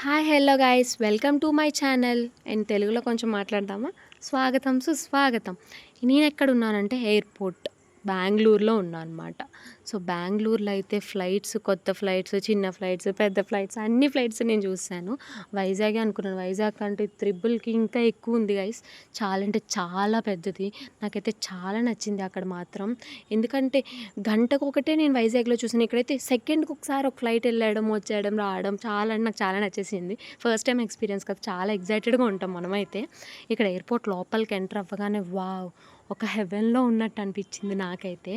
Hi hello guys welcome to my channel and తెలుగులో కొంచెం మాట్లాడదామా. స్వాగతం సుస్వాగతం. నేను ఎక్కడ ఉన్నానంటే ఎయిర్పోర్ట్ బెంగళూరులో ఉన్నాను అనమాట. సో బెంగళూరులో అయితే ఫ్లైట్స్, కొత్త ఫ్లైట్స్, చిన్న ఫ్లైట్స్, పెద్ద ఫ్లైట్స్, అన్ని ఫ్లైట్స్ నేను చూశాను. వైజాగే అనుకున్నాను, వైజాగ్ కంటే త్రిబుల్కి ఇంకా ఎక్కువ ఉంది గైస్. చాలా అంటే చాలా పెద్దది. నాకైతే చాలా నచ్చింది అక్కడ మాత్రం. ఎందుకంటే గంటకు ఒకటే నేను వైజాగ్లో చూసాను. ఇక్కడైతే సెకండ్కి ఒకసారి ఒక ఫ్లైట్ వెళ్ళడం వచ్చేయడం రావడం చాలా అంటే నాకు చాలా నచ్చేసింది. ఫస్ట్ టైం ఎక్స్పీరియన్స్ కదా, చాలా ఎగ్జైటెడ్గా ఉంటాం మనమైతే. ఇక్కడ ఎయిర్పోర్ట్ లోపలికి ఎంటర్ అవ్వగానే వావ్, ఒక హెవెన్లో ఉన్నట్టు అనిపించింది నాకైతే.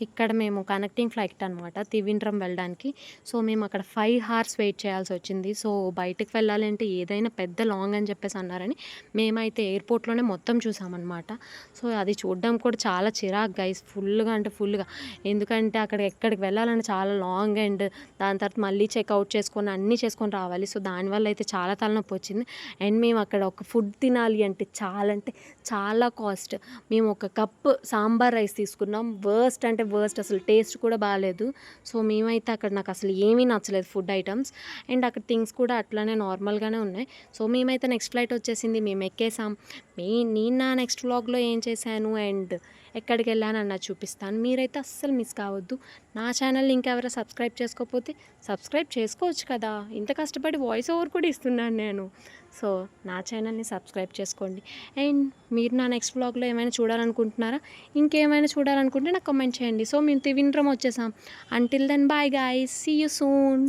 ఇక్కడ మేము కనెక్టింగ్ ఫ్లైట్ అనమాట త్రివేంద్రం వెళ్ళడానికి. సో మేము అక్కడ 5 hours వెయిట్ చేయాల్సి వచ్చింది. సో బయటకు వెళ్ళాలంటే ఏదైనా పెద్ద లాంగ్ అని చెప్పేసి అన్నారని మేమైతే ఎయిర్పోర్ట్లోనే మొత్తం చూసామన్నమాట. సో అది చూడడం కూడా చాలా చిరాకు గైస్, ఫుల్గా అంటే ఫుల్గా. ఎందుకంటే అక్కడ ఎక్కడికి వెళ్ళాలంటే చాలా లాంగ్ అండ్ దాని తర్వాత మళ్ళీ చెక్అవుట్ చేసుకొని అన్నీ చేసుకొని రావాలి. సో దానివల్ల అయితే చాలా తలనొప్పి వచ్చింది. అండ్ మేము అక్కడ ఒక ఫుడ్ తినాలి అంటే చాలా కాస్ట్. మేము ఒక కప్పు సాంబార్ రైస్ తీసుకున్నాం. వర్స్ట్ అంటే వర్స్ట్, అసలు టేస్ట్ కూడా బాగాలేదు. సో మేమైతే అక్కడ నాకు అసలు ఏమీ నచ్చలేదు ఫుడ్ ఐటమ్స్. అండ్ అక్కడ థింగ్స్ కూడా అట్లానే నార్మల్గానే ఉన్నాయి. సో మేమైతే నెక్స్ట్ ఫ్లైట్ వచ్చేసింది, మేము ఎక్కేసాం. నేను నా నెక్స్ట్ వ్లాగ్లో ఏం చేశాను అండ్ ఎక్కడికి వెళ్ళాను అన్నది చూపిస్తాను. మీరైతే అస్సలు మిస్ కావద్దు. నా ఛానల్ని ఇంకెవరైనా సబ్స్క్రైబ్ చేసుకోకపోతే సబ్స్క్రైబ్ చేసుకోవచ్చు కదా, ఇంత కష్టపడి వాయిస్ ఓవర్ కూడా ఇస్తున్నాను నేను. సో నా ఛానల్ని సబ్స్క్రైబ్ చేసుకోండి. అండ్ మీరు నా నెక్స్ట్ వ్లాగ్లో ఏమైనా చూడాలనుకుంటున్నారా, ఇంకేమైనా చూడాలనుకుంటే నాకు కామెంట్ చేయండి. సో మేము త్రివేంద్రం వచ్చేసాం. Until then bye guys, see you soon.